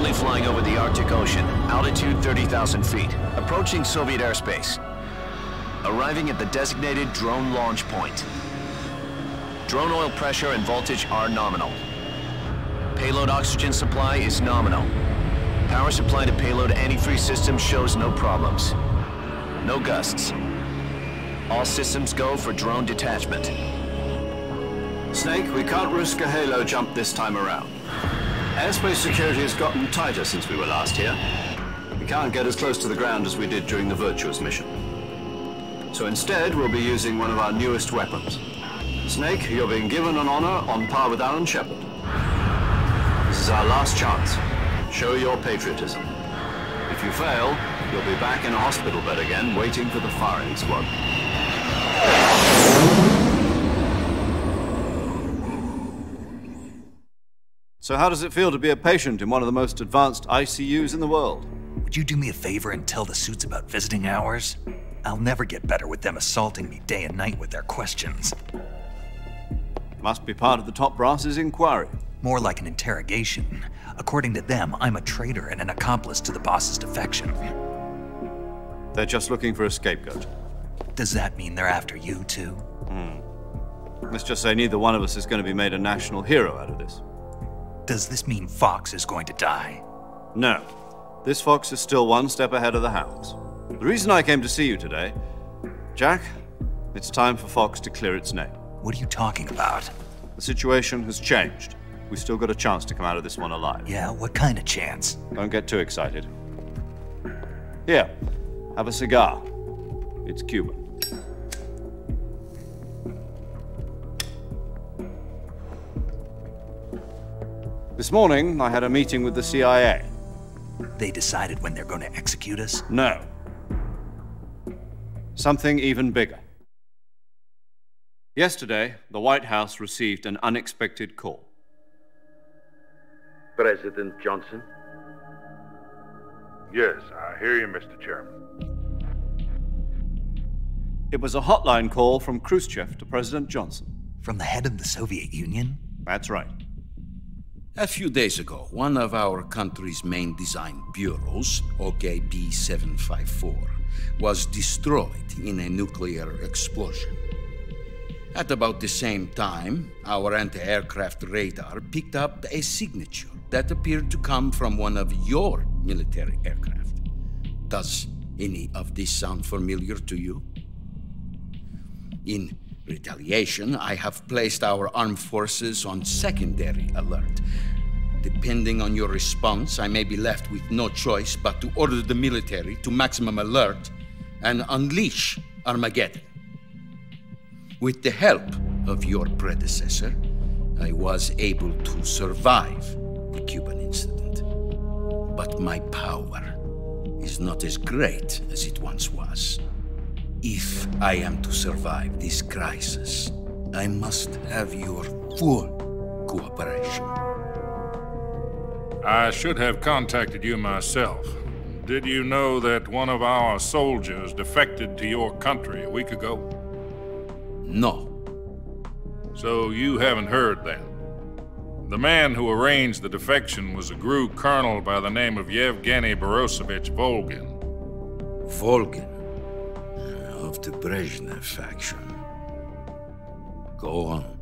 Currently flying over the Arctic Ocean, altitude 30,000 feet, approaching Soviet airspace. Arriving at the designated drone launch point. Drone oil pressure and voltage are nominal. Payload oxygen supply is nominal. Power supply to payload antifreeze system shows no problems. No gusts. All systems go for drone detachment. Snake, we can't risk a halo jump this time around. Airspace security has gotten tighter since we were last here. We can't get as close to the ground as we did during the Virtuous mission. So instead, we'll be using one of our newest weapons. Snake, you're being given an honor on par with Alan Shepard. This is our last chance. Show your patriotism. If you fail, you'll be back in a hospital bed again, waiting for the firing squad. So how does it feel to be a patient in one of the most advanced ICUs in the world? Would you do me a favor and tell the suits about visiting hours? I'll never get better with them assaulting me day and night with their questions. Must be part of the top brass's inquiry. More like an interrogation. According to them, I'm a traitor and an accomplice to the boss's defection. They're just looking for a scapegoat. Does that mean they're after you, too? Let's just say neither one of us is going to be made a national hero out of this. Does this mean Fox is going to die? No. This fox is still one step ahead of the hounds. The reason I came to see you today, Jack, it's time for Fox to clear its name. What are you talking about? The situation has changed. We've still got a chance to come out of this one alive. Yeah, what kind of chance? Don't get too excited. Here, have a cigar. It's Cuban. This morning, I had a meeting with the CIA. They decided when they're going to execute us? No. Something even bigger. Yesterday, the White House received an unexpected call. President Johnson? Yes, I hear you, Mr. Chairman. It was a hotline call from Khrushchev to President Johnson. From the head of the Soviet Union? That's right. A few days ago, one of our country's main design bureaus, OKB-754, was destroyed in a nuclear explosion. At about the same time, our anti-aircraft radar picked up a signature that appeared to come from one of your military aircraft. Does any of this sound familiar to you? In retaliation, I have placed our armed forces on secondary alert. Depending on your response, I may be left with no choice but to order the military to maximum alert and unleash Armageddon. With the help of your predecessor, I was able to survive the Cuban incident. But my power is not as great as it once was. If I am to survive this crisis, I must have your full cooperation. I should have contacted you myself. Did you know that one of our soldiers defected to your country a week ago? No. So you haven't heard then. The man who arranged the defection was a GRU colonel by the name of Yevgeny Borosovich Volgin. Volgin? Of the Brezhnev faction. Go on.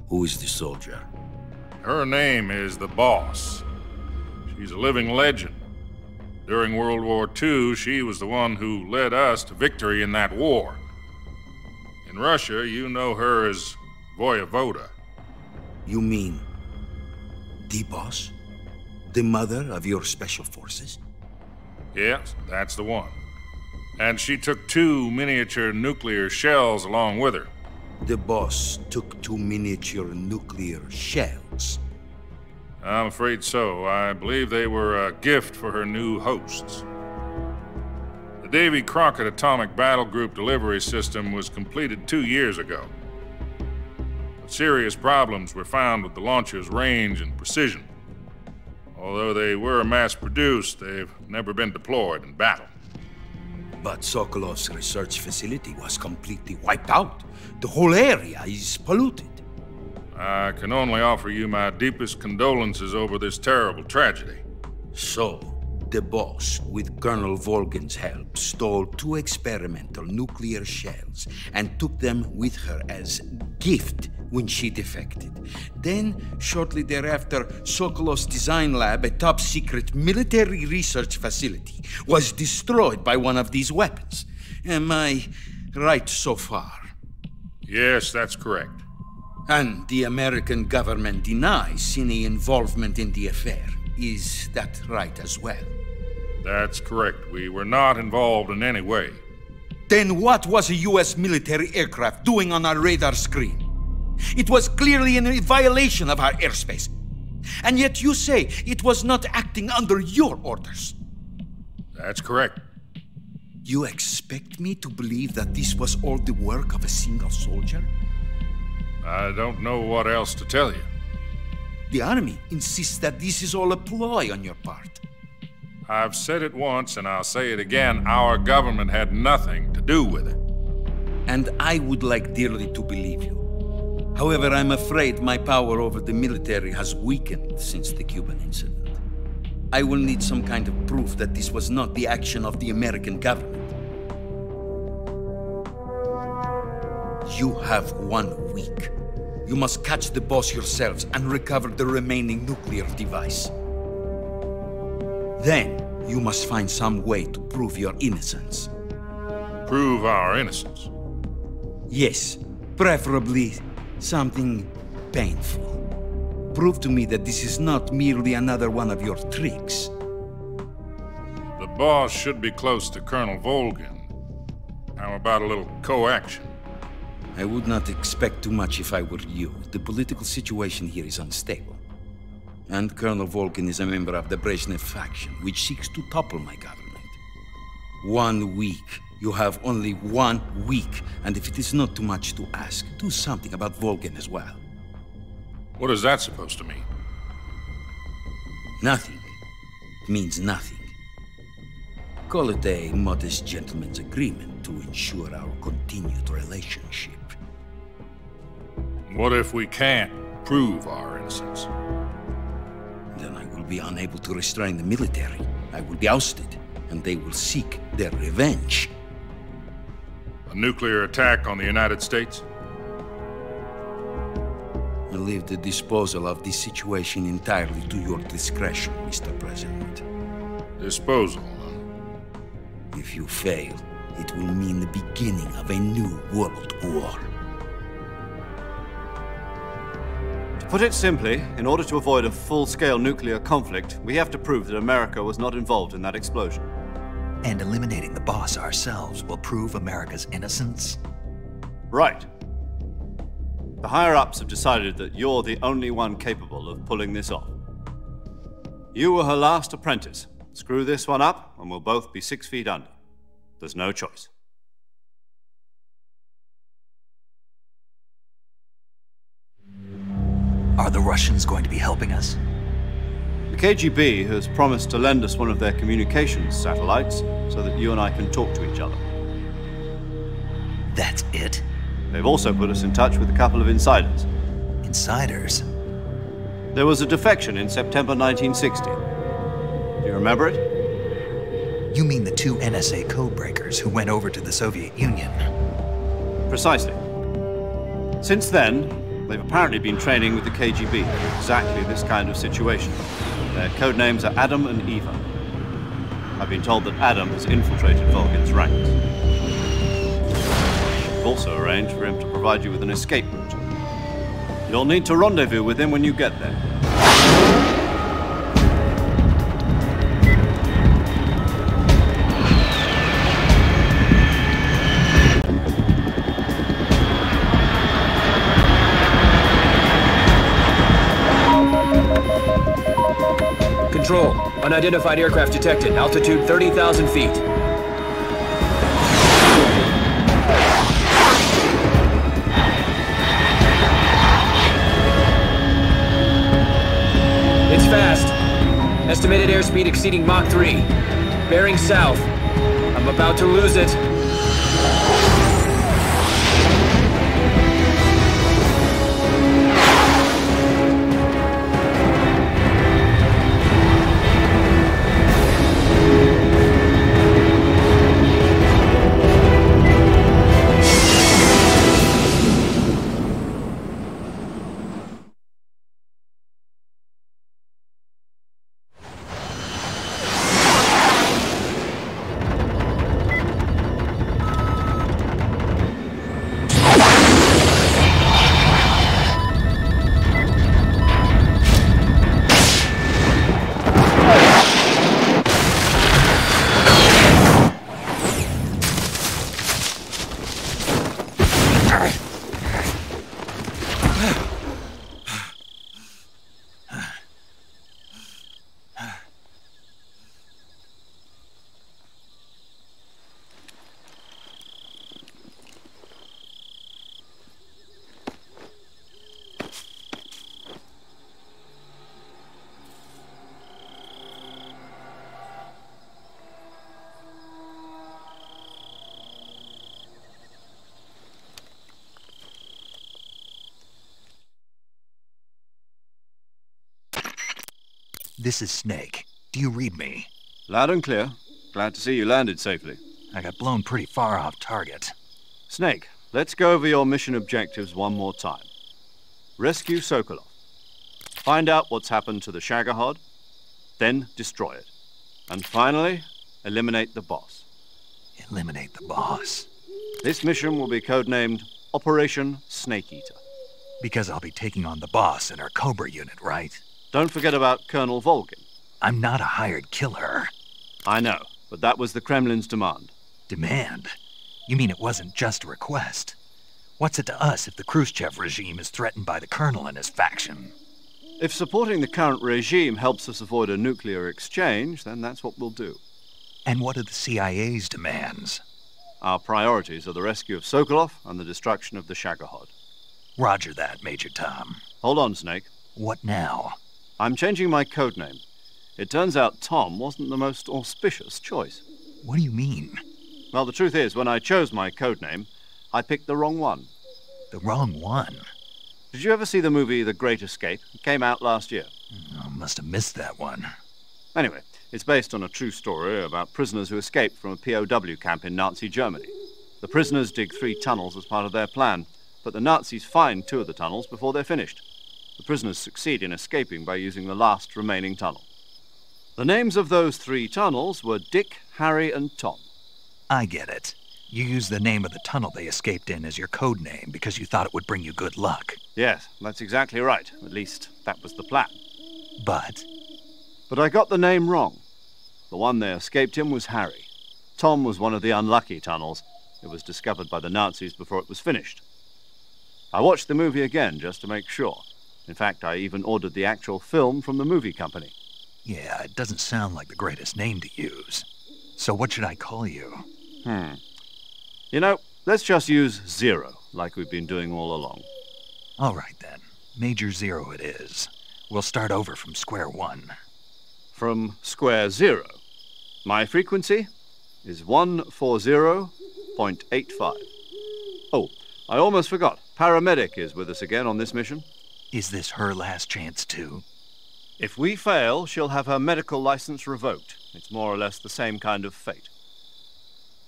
Who is the soldier? Her name is the Boss. She's a living legend. During World War II, she was the one who led us to victory in that war. In Russia, you know her as Voyevoda. You mean the Boss? The mother of your special forces? Yes, that's the one. And she took 2 miniature nuclear shells along with her. The Boss took 2 miniature nuclear shells. I'm afraid so. I believe they were a gift for her new hosts. The Davy Crockett Atomic Battle Group delivery system was completed 2 years ago. But serious problems were found with the launcher's range and precision. Although they were mass-produced, they've never been deployed in battle. But Sokolov's research facility was completely wiped out. The whole area is polluted. I can only offer you my deepest condolences over this terrible tragedy. So, the boss, with Colonel Volgan's help, stole 2 experimental nuclear shells and took them with her as gift when she defected. Then, shortly thereafter, Sokolov's design lab, a top-secret military research facility, was destroyed by one of these weapons. Am I right so far? Yes, that's correct. And the American government denies any involvement in the affair. Is that right as well? That's correct. We were not involved in any way. Then what was a US military aircraft doing on our radar screen? It was clearly in violation of our airspace. And yet you say it was not acting under your orders. That's correct. You expect me to believe that this was all the work of a single soldier? I don't know what else to tell you. The Army insists that this is all a ploy on your part. I've said it once and I'll say it again. Our government had nothing to do with it. And I would like dearly to believe you. However, I'm afraid my power over the military has weakened since the Cuban incident. I will need some kind of proof that this was not the action of the American government. You have 1 week. You must catch the boss yourselves and recover the remaining nuclear device. Then, you must find some way to prove your innocence. Prove our innocence? Yes, preferably something painful. Prove to me that this is not merely another one of your tricks. The boss should be close to Colonel Volgan. How about a little co-action? I would not expect too much if I were you. The political situation here is unstable. And Colonel Volgan is a member of the Brezhnev faction, which seeks to topple my government. 1 week. You have only 1 week, and if it is not too much to ask, do something about Volgan as well. What is that supposed to mean? Nothing. It means nothing. Call it a modest gentleman's agreement to ensure our continued relationship. What if we can't prove our innocence? Then I will be unable to restrain the military. I will be ousted, and they will seek their revenge. A nuclear attack on the United States? I leave the disposal of this situation entirely to your discretion, Mr. President. Disposal, huh? If you fail, it will mean the beginning of a new world war. To put it simply, in order to avoid a full-scale nuclear conflict, we have to prove that America was not involved in that explosion. And eliminating the boss ourselves will prove America's innocence? Right. The higher-ups have decided that you're the only one capable of pulling this off. You were her last apprentice. Screw this one up, and we'll both be 6 feet under. There's no choice. Are the Russians going to be helping us? The KGB has promised to lend us one of their communications satellites so that you and I can talk to each other. That's it? They've also put us in touch with a couple of insiders. Insiders? There was a defection in September 1960. Do you remember it? You mean the 2 NSA codebreakers who went over to the Soviet Union? Precisely. Since then, they've apparently been training with the KGB for exactly this kind of situation. Their code names are Adam and Eva. I've been told that Adam has infiltrated Volgan's ranks. We've also arranged for him to provide you with an escape route. You'll need to rendezvous with him when you get there. Control. Unidentified aircraft detected. Altitude 30,000 feet. It's fast. Estimated airspeed exceeding Mach 3. Bearing south. I'm about to lose it. This is Snake. Do you read me? Loud and clear. Glad to see you landed safely. I got blown pretty far off target. Snake, let's go over your mission objectives one more time. Rescue Sokolov. Find out what's happened to the Shagohod, then destroy it. And finally, eliminate the boss. Eliminate the boss. This mission will be codenamed Operation Snake Eater. Because I'll be taking on the boss in our Cobra unit, right? Don't forget about Colonel Volgin. I'm not a hired killer. I know, but that was the Kremlin's demand. Demand? You mean it wasn't just a request? What's it to us if the Khrushchev regime is threatened by the Colonel and his faction? If supporting the current regime helps us avoid a nuclear exchange, then that's what we'll do. And what are the CIA's demands? Our priorities are the rescue of Sokolov and the destruction of the Shagohod. Roger that, Major Tom. Hold on, Snake. What now? I'm changing my codename. It turns out Tom wasn't the most auspicious choice. What do you mean? Well, the truth is, when I chose my codename, I picked the wrong one. The wrong one? Did you ever see the movie The Great Escape? It came out last year. I must have missed that one. Anyway, it's based on a true story about prisoners who escaped from a POW camp in Nazi Germany. The prisoners dig 3 tunnels as part of their plan, but the Nazis find 2 of the tunnels before they're finished. The prisoners succeed in escaping by using the last remaining tunnel. The names of those 3 tunnels were Dick, Harry, and Tom. I get it. You used the name of the tunnel they escaped in as your code name because you thought it would bring you good luck. Yes, that's exactly right. At least, that was the plan. But I got the name wrong. The one they escaped in was Harry. Tom was one of the unlucky tunnels. It was discovered by the Nazis before it was finished. I watched the movie again just to make sure. In fact, I even ordered the actual film from the movie company. yeah, it doesn't sound like the greatest name to use. So what should I call you? You know, let's just use Zero, like we've been doing all along. All right, then. Major Zero it is. We'll start over from square one. From square zero. My frequency is 140.85. Oh, I almost forgot. Paramedic is with us again on this mission. Is this her last chance, too? If we fail, she'll have her medical license revoked. It's more or less the same kind of fate.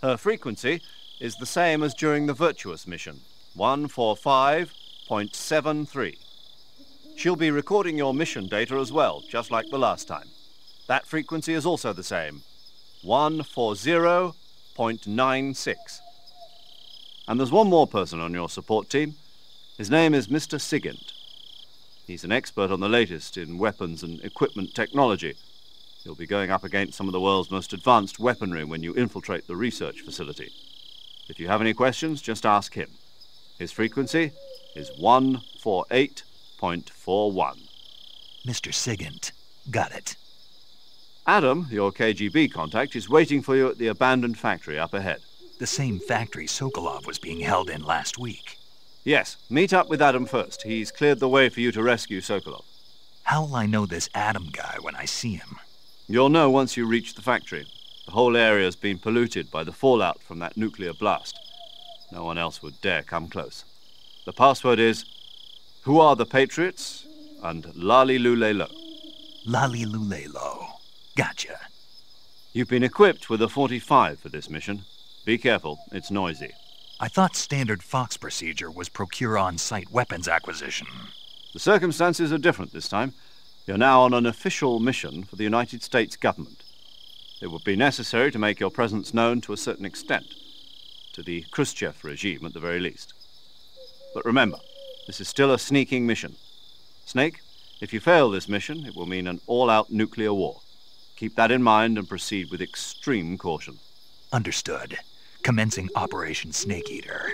Her frequency is the same as during the Virtuous mission, 145.73. She'll be recording your mission data as well, just like the last time. That frequency is also the same, 140.96. And there's one more person on your support team. His name is Mr. Sigint. He's an expert on the latest in weapons and equipment technology. You'll be going up against some of the world's most advanced weaponry when you infiltrate the research facility. If you have any questions, just ask him. His frequency is 148.41. Mr. Sigint. Got it. Adam, your KGB contact, is waiting for you at the abandoned factory up ahead. The same factory Sokolov was being held in last week. Yes, meet up with Adam first. He's cleared the way for you to rescue Sokolov. How'll I know this Adam guy when I see him? You'll know once you reach the factory. The whole area's been polluted by the fallout from that nuclear blast. No one else would dare come close. The password is, Who are the Patriots? And Lali Lulelo. Lali Lulelo. Gotcha. You've been equipped with a 45 for this mission. Be careful, it's noisy. I thought standard Fox procedure was procure on-site weapons acquisition. The circumstances are different this time. You're now on an official mission for the United States government. It would be necessary to make your presence known to a certain extent, to the Khrushchev regime at the very least. But remember, this is still a sneaking mission. Snake, if you fail this mission, it will mean an all-out nuclear war. Keep that in mind and proceed with extreme caution. Understood. Commencing Operation Snake Eater.